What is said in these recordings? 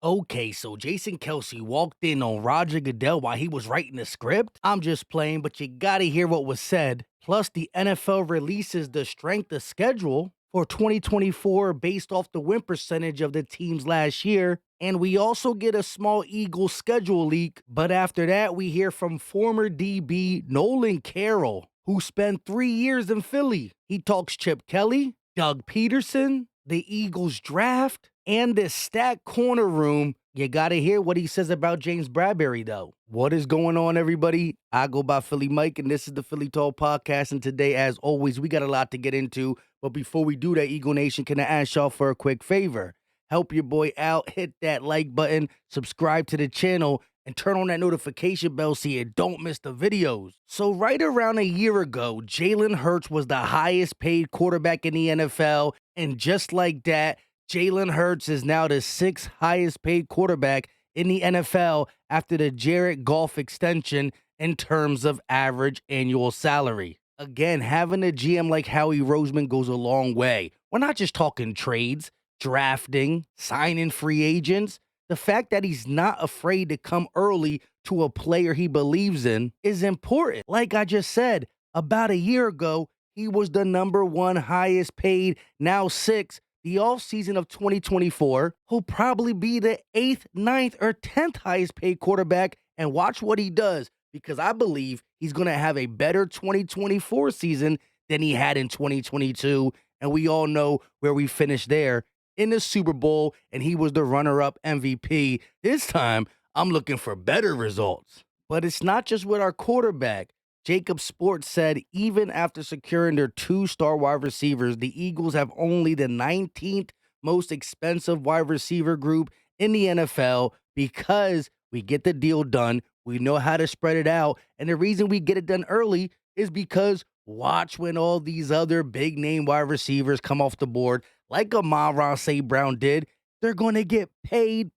Okay, so Jason Kelce walked in on Roger Goodell while he was writing the script? I'm just playing, but you gotta hear what was said. Plus, the NFL releases the strength of schedule for 2024 based off the win percentage of the teams last year. And we also get a small Eagles schedule leak. But after that, we hear from former DB Nolan Carroll, who spent 3 years in Philly. He talks Chip Kelly, Doug Peterson, the Eagles draft, and this stacked corner room. You gotta hear what he says about James Bradberry, though. What is going on, everybody? I go by Philly Mike, and this is the Philly Talk Podcast. And today, as always, we got a lot to get into. But before we do that, Eagle Nation, can I ask y'all for a quick favor? Help your boy out, hit that like button, subscribe to the channel, and turn on that notification bell so you don't miss the videos. So right around a year ago, Jalen Hurt was the highest paid quarterback in the NFL, and just like that, Jalen Hurts is now the sixth highest paid quarterback in the NFL after the Jared Goff extension in terms of average annual salary. Again, having a GM like Howie Roseman goes a long way. We're not just talking trades, drafting, signing free agents. The fact that he's not afraid to come early to a player he believes in is important. Like I just said, about a year ago, he was the number one highest paid, now sixth. The offseason of 2024, he'll probably be the 8th, ninth, or 10th highest paid quarterback. And watch what he does, because I believe he's going to have a better 2024 season than he had in 2022. And we all know where we finished there in the Super Bowl, and he was the runner-up MVP. This time, I'm looking for better results. But it's not just with our quarterback. Jacob Sports said even after securing their two-star wide receivers, the Eagles have only the 19th most expensive wide receiver group in the NFL because we get the deal done. We know how to spread it out. And the reason we get it done early is because watch when all these other big-name wide receivers come off the board, like Amon-Ra St. Brown did. They're going to get paid.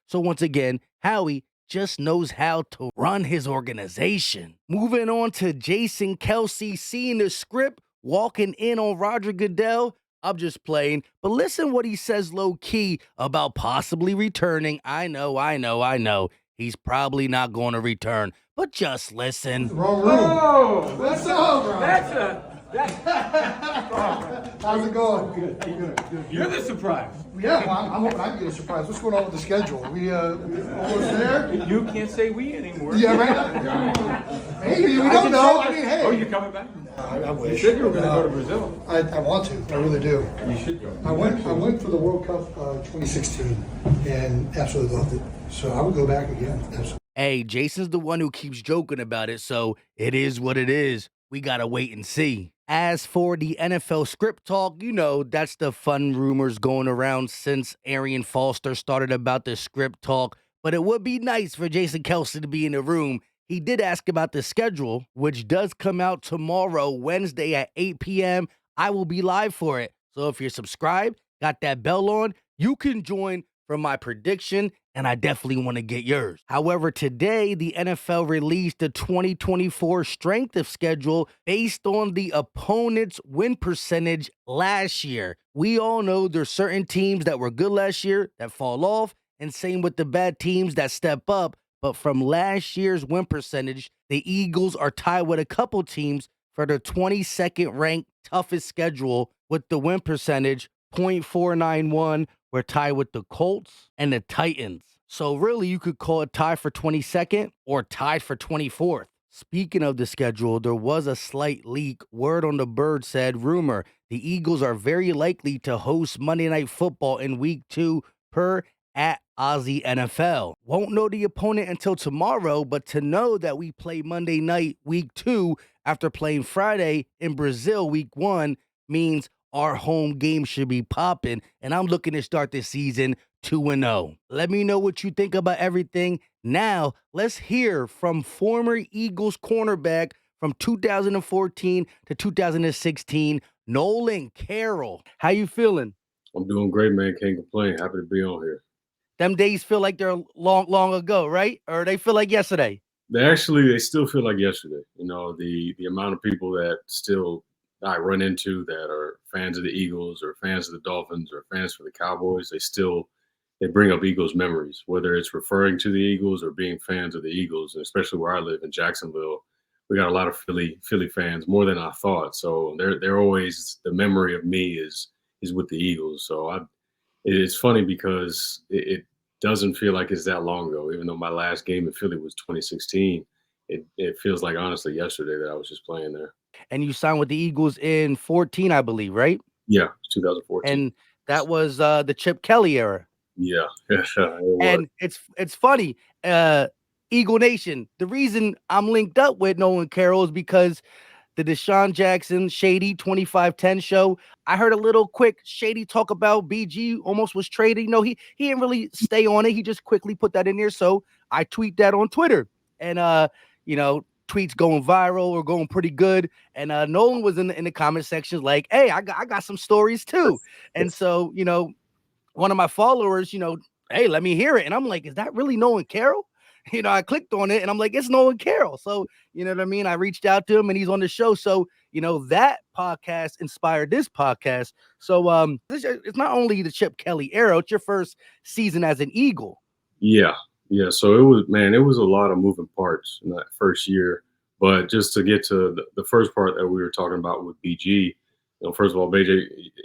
So once again, Howie just knows how to run his organization. Moving on to Jason Kelce seeing the script, walking in on Roger Goodell. I'm just playing, but listen what he says low-key about possibly returning. I know. He's probably not going to return, but just listen. Wrong room. Oh, What's up, bro? How's it going? Good. You're the surprise. Yeah, well, I'm hoping I can get a surprise. What's going on with the schedule? We almost there? You can't say we anymore. Yeah, right? Maybe, we don't know. I mean, hey. Oh, you're coming back? I You wish. said you were going to go to Brazil. I want to. I really do. You should go. I went for the World Cup 2016 and absolutely loved it. So I would go back again. Absolutely. Hey, Jason's the one who keeps joking about it, so it is what it is. We gotta wait and see. As for the NFL script talk, that's the fun rumors going around since Arian Foster started about the script talk. But it would be nice for Jason Kelce to be in the room. He did ask about the schedule, which does come out tomorrow, Wednesday at 8 p.m. I will be live for it. So if you're subscribed, got that bell on, you can join for my prediction, and I definitely want to get yours. However, today, the NFL released the 2024 strength of schedule based on the opponent's win percentage last year. We all know there's certain teams that were good last year that fall off, and same with the bad teams that step up. But from last year's win percentage, the Eagles are tied with a couple teams for the 22nd ranked toughest schedule with the win percentage .491. We're tied with the Colts and the Titans. So really, you could call it tied for 22nd or tied for 24th. Speaking of the schedule, there was a slight leak. Word on the bird said, rumor, the Eagles are very likely to host Monday Night Football in Week 2 per at Aussie NFL. Won't know the opponent until tomorrow, but to know that we play Monday night Week 2 after playing Friday in Brazil Week 1 means our home game should be popping, and I'm looking to start this season 2-0. Let me know what you think about everything. Now, let's hear from former Eagles cornerback from 2014 to 2016, Nolan Carroll. How you feeling? I'm doing great, man. Can't complain. Happy to be on here. Them days feel like they're long ago, right? Or they feel like yesterday? They still feel like yesterday. The amount of people that still I run into that are fans of the Eagles or fans of the Dolphins or fans for the Cowboys, they still they bring up Eagles memories, whether it's referring to the Eagles or being fans of the Eagles, and especially where I live in Jacksonville. We got a lot of Philly fans, more than I thought. So they're always, the memory of me is with the Eagles. So it's funny because it doesn't feel like it's that long ago, even though my last game in Philly was 2016. It feels like honestly yesterday that I was just playing there. And you signed with the Eagles in 14, I believe, right? Yeah, 2014. And that was the Chip Kelly era. Yeah, it was. And it's funny, Eagle Nation. The reason I'm linked up with Nolan Carroll is because the Deshaun Jackson Shady 2510 show. I heard a little quick Shady talk about BG almost was traded. He didn't really stay on it. He just quickly put that in there. So I tweet that on Twitter, and tweets going viral or going pretty good. And Nolan was in the comment sections like, "Hey, I got some stories too." And so one of my followers, hey, let me hear it. And I'm like, is that really Nolan Carroll? I clicked on it and I'm like, it's Nolan Carroll. So, you know what I mean? I reached out to him and he's on the show. So, that podcast inspired this podcast. So, it's not only the Chip Kelly era, it's your first season as an Eagle. Yeah. Yeah. So it was a lot of moving parts in that first year. But just to get to the first part that we were talking about with BG, first of all,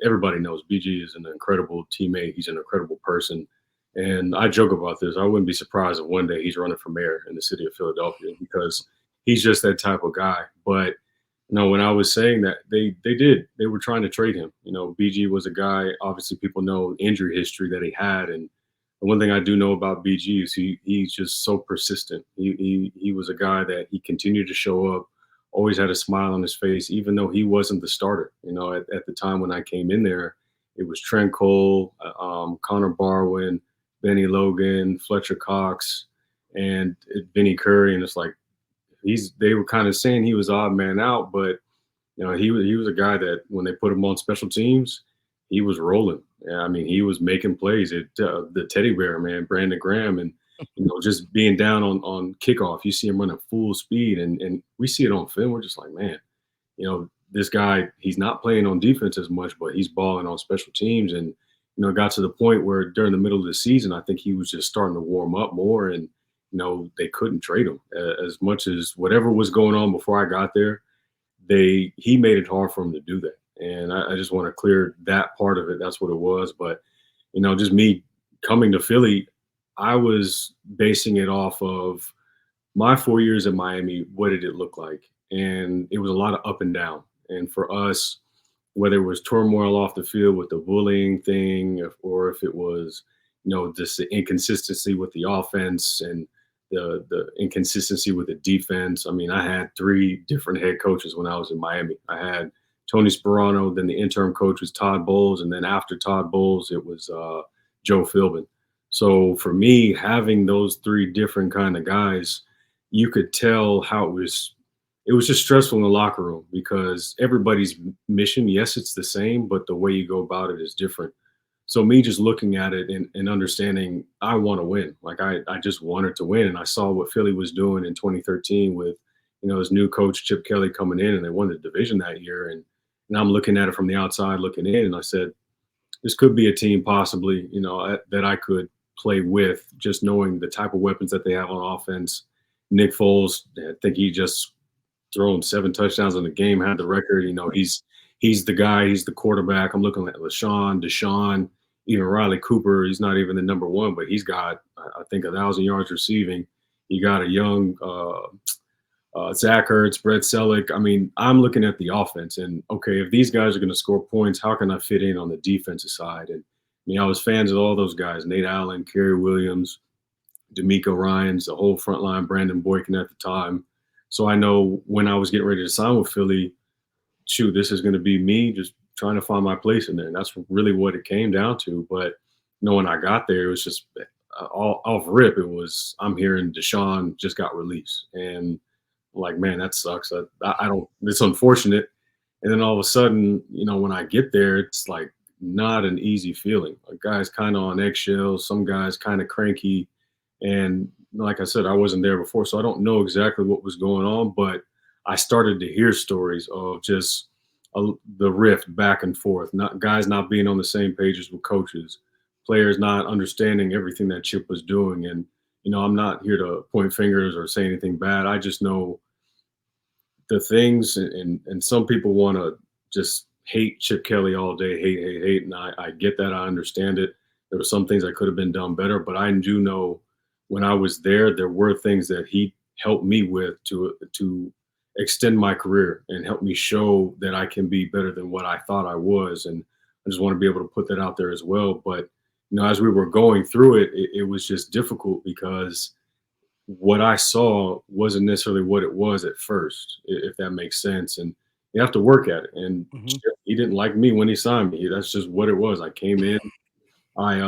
everybody knows BG is an incredible teammate. He's an incredible person. And I joke about this. I wouldn't be surprised if one day he's running for mayor in the city of Philadelphia because he's just that type of guy. But, when I was saying that, they were trying to trade him. BG was a guy, obviously people know injury history that he had. And the one thing I do know about BG is he's just so persistent. He was a guy that he continued to show up, always had a smile on his face, even though he wasn't the starter. At the time when I came in there, it was Trent Cole, Connor Barwin, Benny Logan, Fletcher Cox, and Vinny Curry. And it's like they were kind of saying he was odd man out, but he was a guy that when they put him on special teams, he was rolling. Yeah, I mean, he was making plays. The teddy bear, man, Brandon Graham, and just being down on kickoff, you see him running full speed, and we see it on film. We're just like, man, this guy, he's not playing on defense as much, but he's balling on special teams. And it got to the point where during the middle of the season, I think he was just starting to warm up more, and they couldn't trade him as much as whatever was going on before I got there. He made it hard for him to do that. And I just want to clear that part of it. That's what it was. But, just me coming to Philly, I was basing it off of my 4 years in Miami. What did it look like? And it was a lot of up and down. And for us, whether it was turmoil off the field with the bullying thing, or if it was, just the inconsistency with the offense and the inconsistency with the defense. I mean, I had 3 different head coaches when I was in Miami. I had Tony Sperano, then the interim coach was Todd Bowles, and then after Todd Bowles, it was Joe Philbin. So for me, having those 3 different kind of guys, you could tell how it was just stressful in the locker room because everybody's mission, yes, it's the same, but the way you go about it is different. So me just looking at it and understanding I want to win. Like I just wanted to win. And I saw what Philly was doing in 2013 with, his new coach, Chip Kelly, coming in, and they won the division that year. And I'm looking at it from the outside looking in, and I said, this could be a team possibly, that I could play with, just knowing the type of weapons that they have on offense. Nick Foles, I think he just thrown 7 touchdowns in the game, had the record. He's the guy, he's the quarterback. I'm looking at LaShawn, Deshaun, even Riley Cooper. He's not even the number 1, but he's got, I think, 1,000 yards receiving. You got a young Zach Ertz, Brett Selleck. I mean, I'm looking at the offense and, okay, if these guys are going to score points, how can I fit in on the defensive side? And, I was fans of all those guys, Nate Allen, Kerry Williams, D'Amico Ryans, the whole front line, Brandon Boykin at the time. So I know when I was getting ready to sign with Philly, shoot, this is going to be me just trying to find my place in there. And that's really what it came down to. But, when I got there, it was just all off rip. It was, I'm hearing Deshaun just got released. And I'm like, man, that sucks. I don't, it's unfortunate. And then all of a sudden, when I get there, it's like not an easy feeling. Like guys kind of on eggshells, some guys kind of cranky. And like I said, I wasn't there before, so I don't know exactly what was going on, but I started to hear stories of just the rift back and forth, guys not being on the same pages with coaches, players not understanding everything that Chip was doing. And, I'm not here to point fingers or say anything bad. I just know the things, and some people want to just hate Chip Kelly all day, hate. And I get that. I understand it. There were some things that could have been done better, but I do know when I was there were things that he helped me with to extend my career and help me show that I can be better than what I thought I was. And I just want to be able to put that out there as well. But, as we were going through it, it was just difficult because what I saw wasn't necessarily what it was at first, if that makes sense. And you have to work at it. And Mhm. he didn't like me when he signed me. That's just what it was. I came in. I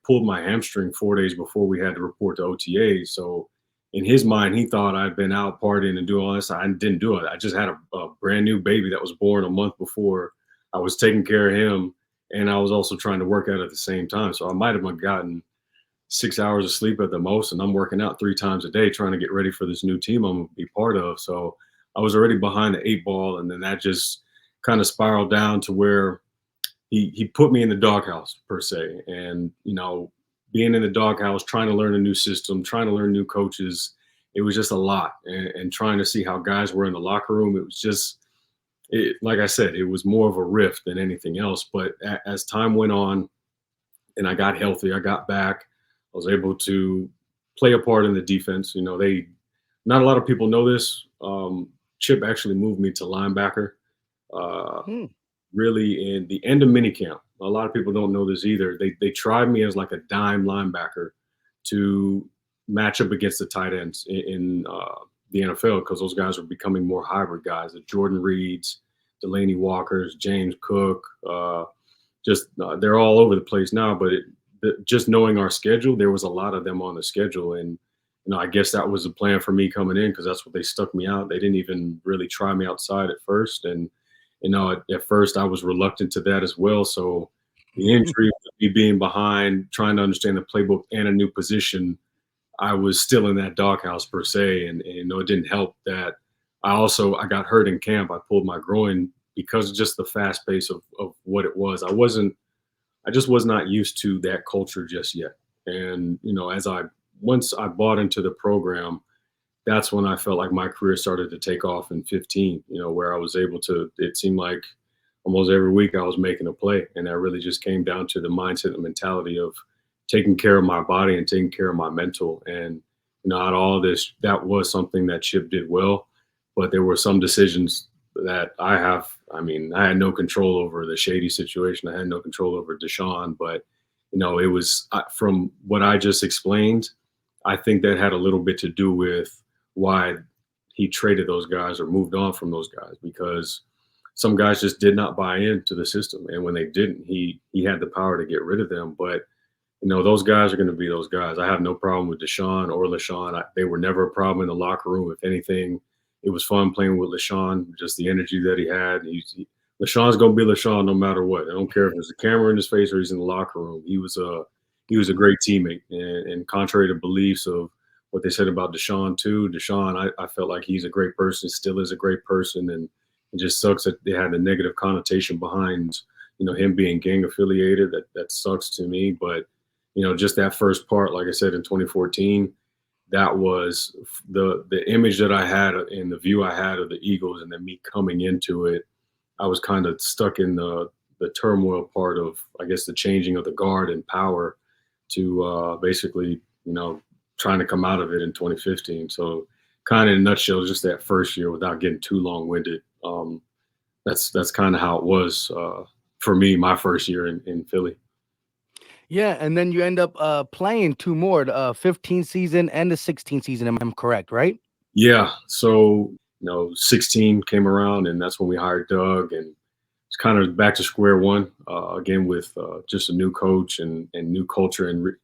pulled my hamstring 4 days before we had to report to OTA. So in his mind, he thought I'd been out partying and doing all this. I didn't do it. I just had a brand new baby that was born a month before. I was taking care of him, and I was also trying to work out at the same time. So I might have gotten 6 hours of sleep at the most, and I'm working out 3 times a day trying to get ready for this new team I'm going to be part of. So I was already behind the 8 ball, and then that just kind of spiraled down to where he put me in the doghouse per se. And, being in the doghouse, trying to learn a new system, trying to learn new coaches, it was just a lot. And trying to see how guys were in the locker room, it was just, like I said, it was more of a rift than anything else. But as time went on and I got healthy, I got back, I was able to play a part in the defense. Not a lot of people know this. Chip actually moved me to linebacker. Uh, Hmm. Really in the end of minicamp. A lot of people don't know this either. They tried me as like a dime linebacker to match up against the tight ends in the NFL because those guys were becoming more hybrid guys. The Jordan Reeds, Delaney Walkers, James Cook, they're all over the place now. But just knowing our schedule, there was a lot of them on the schedule, and I guess that was the plan for me coming in because that's what they stuck me out. They didn't even really try me outside at first, and at first I was reluctant to that as well. So the injury, me being behind, trying to understand the playbook and a new position, I was still in that doghouse per se. And it didn't help that I got hurt in camp. I pulled my groin because of just the fast pace of what it was. I just was not used to that culture just yet. And, once I bought into the program, that's when I felt like my career started to take off in 15, where I was able to, it seemed like almost every week I was making a play. And that really just came down to the mindset and mentality of taking care of my body and taking care of my mental. And, out of all this, that was something that Chip did well. But there were some decisions that I had no control over the shady situation. I had no control over Deshaun. But, it was from what I just explained, I think that had a little bit to do with why he traded those guys or moved on from those guys, because some guys just did not buy into the system. And when they didn't, he had the power to get rid of them. But, those guys are going to be those guys. I have no problem with Deshaun or LaShawn. They were never a problem in the locker room. If anything, it was fun playing with LaShawn, just the energy that he had. LaShawn's going to be LaShawn no matter what. I don't care if there's a camera in his face or he's in the locker room. He was a great teammate. And contrary to beliefs of what they said about Deshaun too. Deshaun, I felt like he's a great person, still is a great person, and it just sucks that they had a negative connotation behind, him being gang affiliated. That sucks to me. But, just that first part, like I said, in 2014, that was the image that I had and the view I had of the Eagles, and then me coming into it, I was kind of stuck in the turmoil part of, I guess, the changing of the guard and power to basically, trying to come out of it in 2015. So kind of in a nutshell, just that first year without getting too long-winded. That's kind of how it was for me, my first year in Philly. Yeah, and then you end up playing two more, the 15 season and the 16 season. I'm correct, right? Yeah. So, 16 came around, and that's when we hired Doug, and it's kind of back to square one again with just a new coach and new culture. And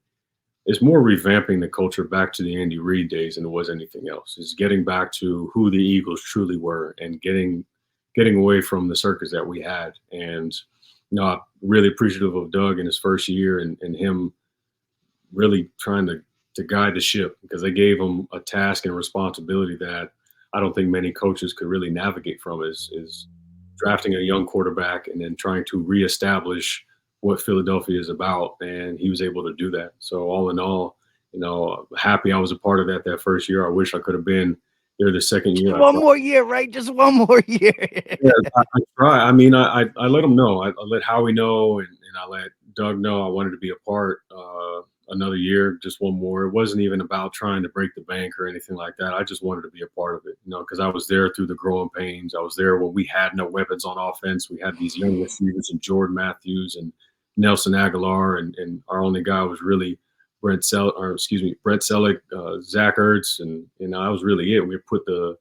it's more revamping the culture back to the Andy Reid days than it was anything else. It's getting back to who the Eagles truly were and getting away from the circus that we had. And, I'm really appreciative of Doug in his first year and him really trying to guide the ship, because they gave him a task and responsibility that I don't think many coaches could really navigate from, is drafting a young quarterback and then trying to reestablish what Philadelphia is about, and he was able to do that. So all in all, happy I was a part of that first year. I wish I could have been there the second year. One more year, right? Just one more year. Yeah, I try. I mean, I let him know. I let Howie know, and I let Doug know I wanted to be a part another year, just one more. It wasn't even about trying to break the bank or anything like that. I just wanted to be a part of it, because I was there through the growing pains. I was there when we had no weapons on offense. We had these young receivers and Jordan Matthews and Nelson Aguilar, and our only guy was really Brett Selleck, Zach Ertz, and I was really it. We're putting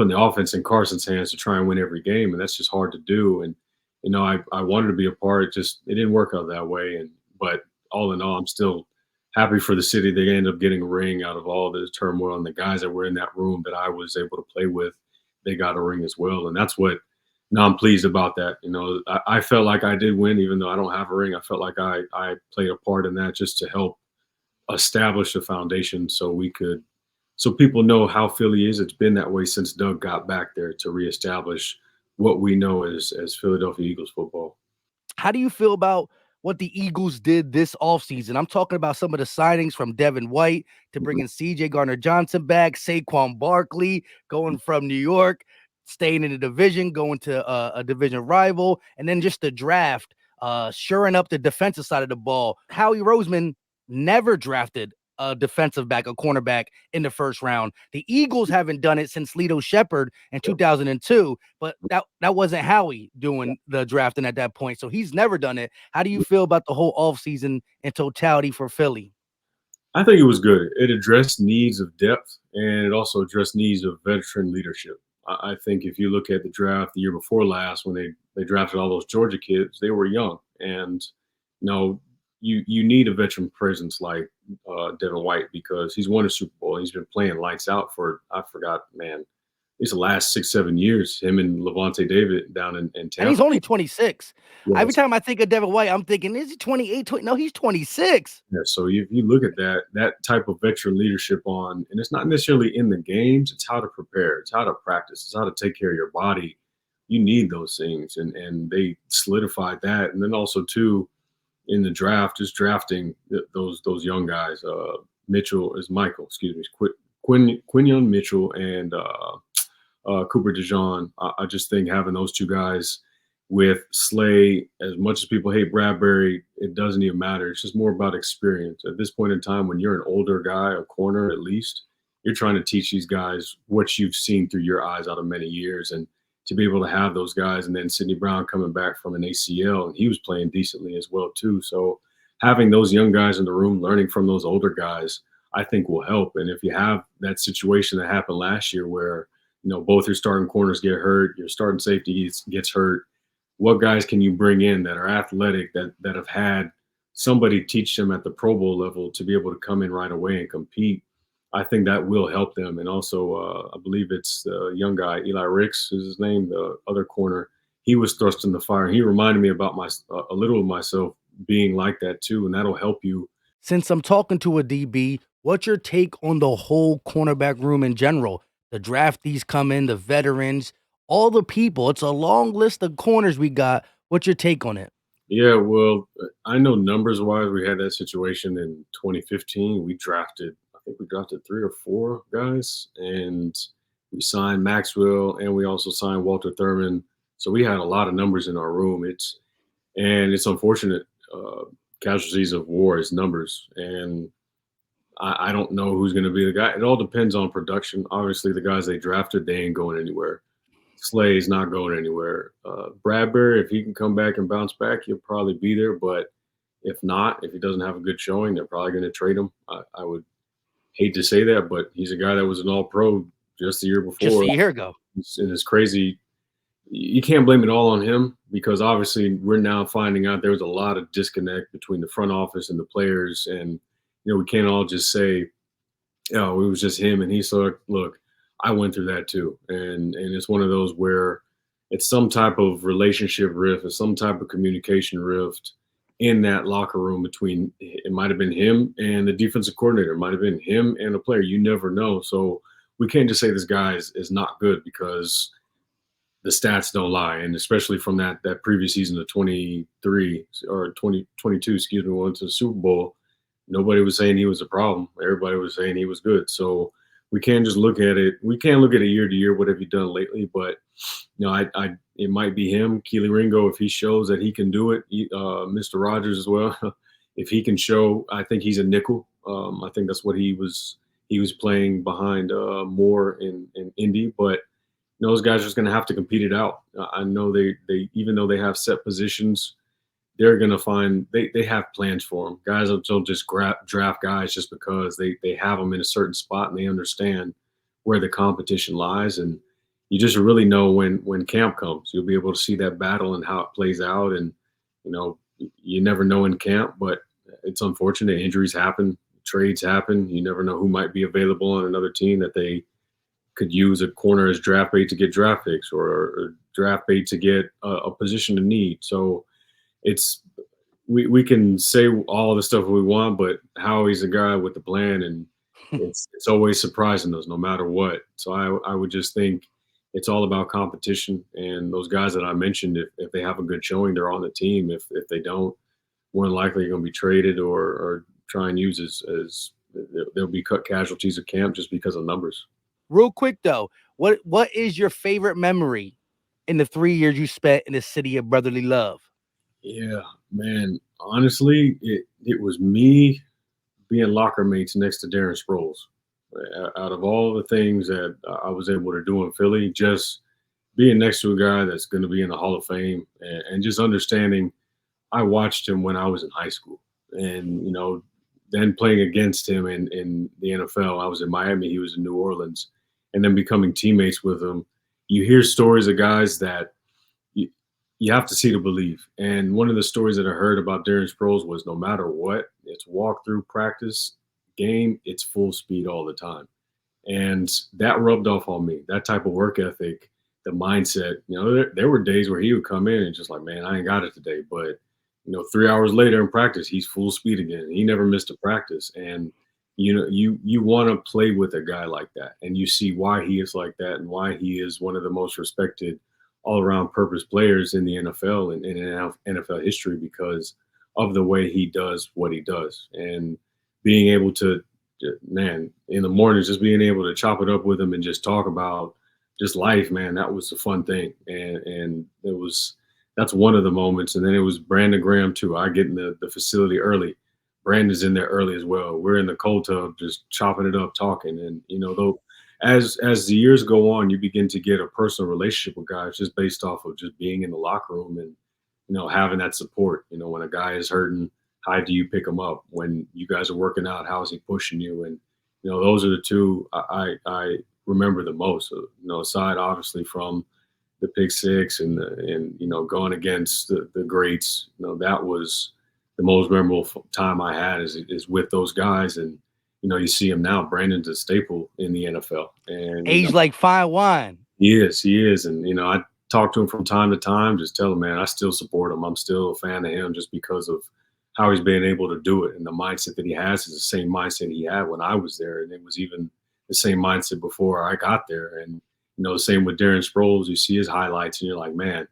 the offense in Carson's hands to try and win every game, and that's just hard to do. And I wanted to be a part. It didn't work out that way. But all in all, I'm still happy for the city. They ended up getting a ring out of all the turmoil, and the guys that were in that room that I was able to play with, they got a ring as well. And that's what. Now I'm pleased about that. I felt like I did win, even though I don't have a ring. I felt like I played a part in that just to help establish the foundation so people know how Philly is. It's been that way since Doug got back there to reestablish what we know as Philadelphia Eagles football. How do you feel about what the Eagles did this offseason? I'm talking about some of the signings from Devin White to bringing C.J. Gardner-Johnson back, Saquon Barkley going from New York, staying in the division, going to a division rival, and then just the draft, shoring up the defensive side of the ball. Howie Roseman never drafted a defensive back, a cornerback in the first round. The Eagles haven't done it since Lito Shepherd in 2002, but that wasn't Howie doing the drafting at that point. So he's never done it. How do you feel about the whole offseason in totality for Philly? I think it was good. It addressed needs of depth, and it also addressed needs of veteran leadership. I think if you look at the draft the year before last, when they drafted all those Georgia kids, they were young. And, you need a veteran presence like Devin White, because he's won a Super Bowl. He's been playing lights out for, I forgot, man, at least the last 6-7 years, him and Levante David down in Tampa. And he's only 26. Yeah, every time I think of Devin White, I'm thinking, is he 28? No, he's 26. Yeah, so you look at that type of veteran leadership and it's not necessarily in the games, it's how to prepare, it's how to practice, it's how to take care of your body. You need those things, and they solidified that. And then also, too, in the draft, just drafting those young guys. Quinyon Mitchell and Cooper DeJean. I just think having those two guys with Slay, as much as people hate Bradberry, it doesn't even matter. It's just more about experience. At this point in time, when you're an older guy, a corner at least, you're trying to teach these guys what you've seen through your eyes out of many years. And to be able to have those guys, and then Sidney Brown coming back from an ACL, and he was playing decently as well too. So having those young guys in the room, learning from those older guys, I think will help. And if you have that situation that happened last year where, both your starting corners get hurt, your starting safety gets hurt, what guys can you bring in that are athletic, that have had somebody teach them at the Pro Bowl level to be able to come in right away and compete? I think that will help them. And also, I believe it's the young guy, Eli Ricks is his name, the other corner. He was thrust in the fire. He reminded me about a little of myself being like that too, and that'll help you. Since I'm talking to a DB, what's your take on the whole cornerback room in general? The draftees come in, the veterans, all the people. It's a long list of corners we got. What's your take on it? Yeah, well, I know numbers-wise, we had that situation in 2015. I think we drafted 3 or 4 guys, and we signed Maxwell, and we also signed Walter Thurman. So we had a lot of numbers in our room. It's unfortunate. Casualties of war is numbers, and I don't know who's going to be the guy. It all depends on production. Obviously, the guys they drafted, they ain't going anywhere. Slay's not going anywhere. Bradberry, if he can come back and bounce back, he'll probably be there. But if not, if he doesn't have a good showing, they're probably going to trade him. I would hate to say that, but he's a guy that was an all-pro just the year before. Just a year ago. And it's crazy. You can't blame it all on him, because obviously we're now finding out there was a lot of disconnect between the front office and the players. And, we can't all just say, it was just him. And he's like, look, I went through that too. And it's one of those where it's some type of relationship rift or some type of communication rift in that locker room between, it might have been him and the defensive coordinator, it might have been him and a player. You never know. So we can't just say this guy is not good, because the stats don't lie, and especially from that previous season of 23 or 2022, excuse me, went to the Super Bowl. Nobody was saying he was a problem. Everybody was saying he was good. So we can't just look at it. We can't look at it year to year. What have you done lately? But it might be him, Keely Ringo, if he shows that he can do it. Mr. Rogers as well, if he can show. I think he's a nickel. I think that's what he was playing behind Moore in Indy, but those guys are just going to have to compete it out. I know they even though they have set positions, they're going to find they have plans for them. Guys don't just draft guys just because they have them in a certain spot and they understand where the competition lies. And you just really know when camp comes, you'll be able to see that battle and how it plays out. And you never know in camp, but it's unfortunate. Injuries happen, trades happen. You never know who might be available on another team that they could use a corner as draft bait to get draft picks or draft bait to get a position of need. So we can say all the stuff we want, but Howie's a guy with a plan, and it's always surprising us no matter what. So I would just think it's all about competition, and those guys that I mentioned, if they have a good showing, they're on the team. If they don't, more than likely going to be traded or try and use as they'll be cut casualties of camp just because of numbers. Real quick though, what is your favorite memory in the 3 years you spent in the city of brotherly love? Yeah, man. Honestly, it was me being locker mates next to Darren Sproles. Out of all the things that I was able to do in Philly, just being next to a guy that's going to be in the Hall of Fame and just understanding, I watched him when I was in high school, and then playing against him in the NFL. I was in Miami, he was in New Orleans, and then becoming teammates with him. You hear stories of guys that you have to see to believe. And one of the stories that I heard about Darren Sproles was no matter what, it's walkthrough, practice, game, it's full speed all the time. And that rubbed off on me, that type of work ethic, the mindset. There were days where he would come in and just like, man, I ain't got it today. But 3 hours later in practice, he's full speed again. He never missed a practice. And you want to play with a guy like that, and you see why he is like that and why he is one of the most respected all-around purpose players in the NFL and in NFL history because of the way he does what he does. And being able to, man, in the mornings, just being able to chop it up with him and just talk about just life, man, that was a fun thing. And that's one of the moments. And then it was Brandon Graham too. I get in the facility early. Brandon's in there early as well. We're in the cold tub just chopping it up, talking. And, though as the years go on, you begin to get a personal relationship with guys just based off of just being in the locker room and, having that support. When a guy is hurting, how do you pick him up? When you guys are working out, how is he pushing you? And, those are the two I remember the most, aside obviously from the pick six and going against the greats. That was the most memorable time I had is with those guys. And, you see him now. Brandon's a staple in the NFL. And Aged like fine wine. He is. And, I talk to him from time to time, just tell him, man, I still support him. I'm still a fan of him just because of how he's been able to do it. And the mindset that he has is the same mindset he had when I was there. And it was even the same mindset before I got there. And, the same with Darren Sproles. You see his highlights and you're like, man,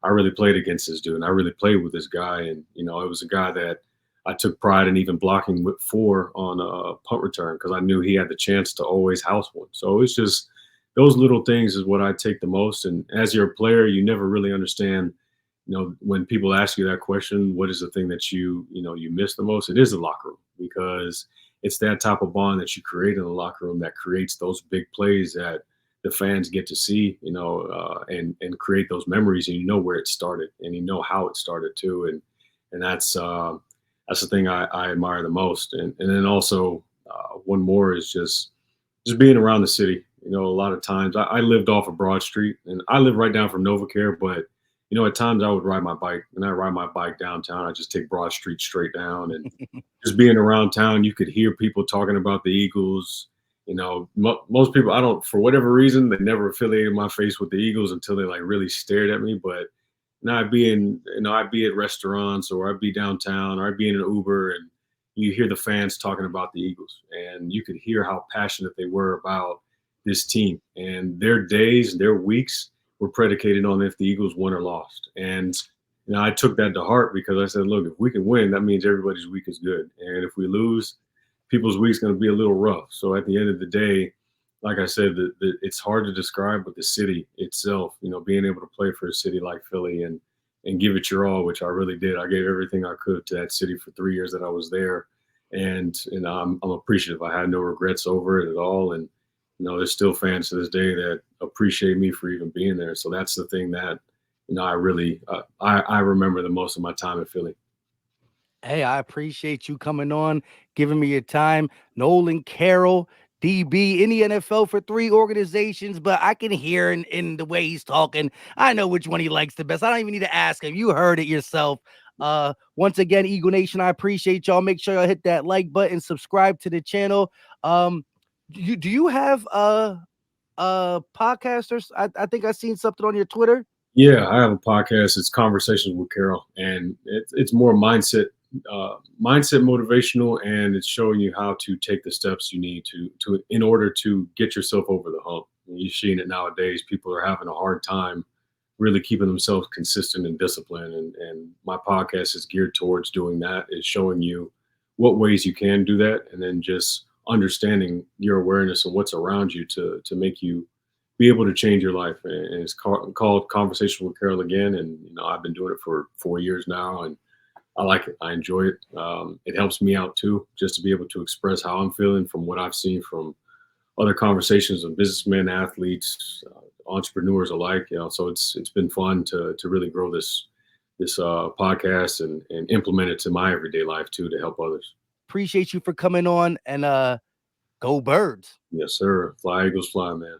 I really played against this dude. And I really played with this guy. And, it was a guy that I took pride in even blocking for on a punt return because I knew he had the chance to always house one. So it's just those little things is what I take the most. And as you're a player, you never really understand, when people ask you that question, what is the thing that you miss the most? It is the locker room because it's that type of bond that you create in the locker room that creates those big plays that the fans get to see, and create those memories, and where it started and how it started too. And that's the thing I admire the most. And then also one more is just being around the city. A lot of times I lived off of Broad Street and I live right down from NovaCare, but at times I would ride my bike and I ride my bike downtown. I just take Broad Street straight down and just being around town, you could hear people talking about the Eagles. Most people, for whatever reason, they never affiliated my face with the Eagles until they like really stared at me. But I'd be at restaurants or I'd be downtown or I'd be in an Uber and you hear the fans talking about the Eagles and you could hear how passionate they were about this team and their days, their weeks were predicated on if the Eagles won or lost. And I took that to heart because I said, look, if we can win, that means everybody's week is good. And if we lose, people's week's going to be a little rough. So at the end of the day, like I said, it's hard to describe, but the city itself, being able to play for a city like Philly and give it your all, which I really did. I gave everything I could to that city for 3 years that I was there. And I'm appreciative. I had no regrets over it at all. And, there's still fans to this day that appreciate me for even being there. So that's the thing that, I really, I remember the most of my time in Philly. Hey, I appreciate you coming on, giving me your time. Nolan Carroll, DB in the NFL for 3 organizations, but I can hear in the way he's talking. I know which one he likes the best. I don't even need to ask him. You heard it yourself. Once again, Eagle Nation, I appreciate y'all. Make sure y'all hit that like button, subscribe to the channel. Do you have podcasters? I think I seen something on your Twitter. Yeah, I have a podcast. It's Conversations with Carroll, and it's more mindset motivational, and it's showing you how to take the steps you need to in order to get yourself over the hump. And you're seeing it nowadays. People are having a hard time really keeping themselves consistent and disciplined. And my podcast is geared towards doing that. It's showing you what ways you can do that, and then just understanding your awareness and what's around you to make you be able to change your life. And it's called Conversation with Carroll again. And, I've been doing it for 4 years now, and I like it. I enjoy it. It helps me out too, just to be able to express how I'm feeling from what I've seen from other conversations with businessmen, athletes, entrepreneurs alike. So it's been fun to really grow this podcast and implement it to my everyday life too, to help others. Appreciate you for coming on, and go Birds. Yes, sir. Fly Eagles fly, man.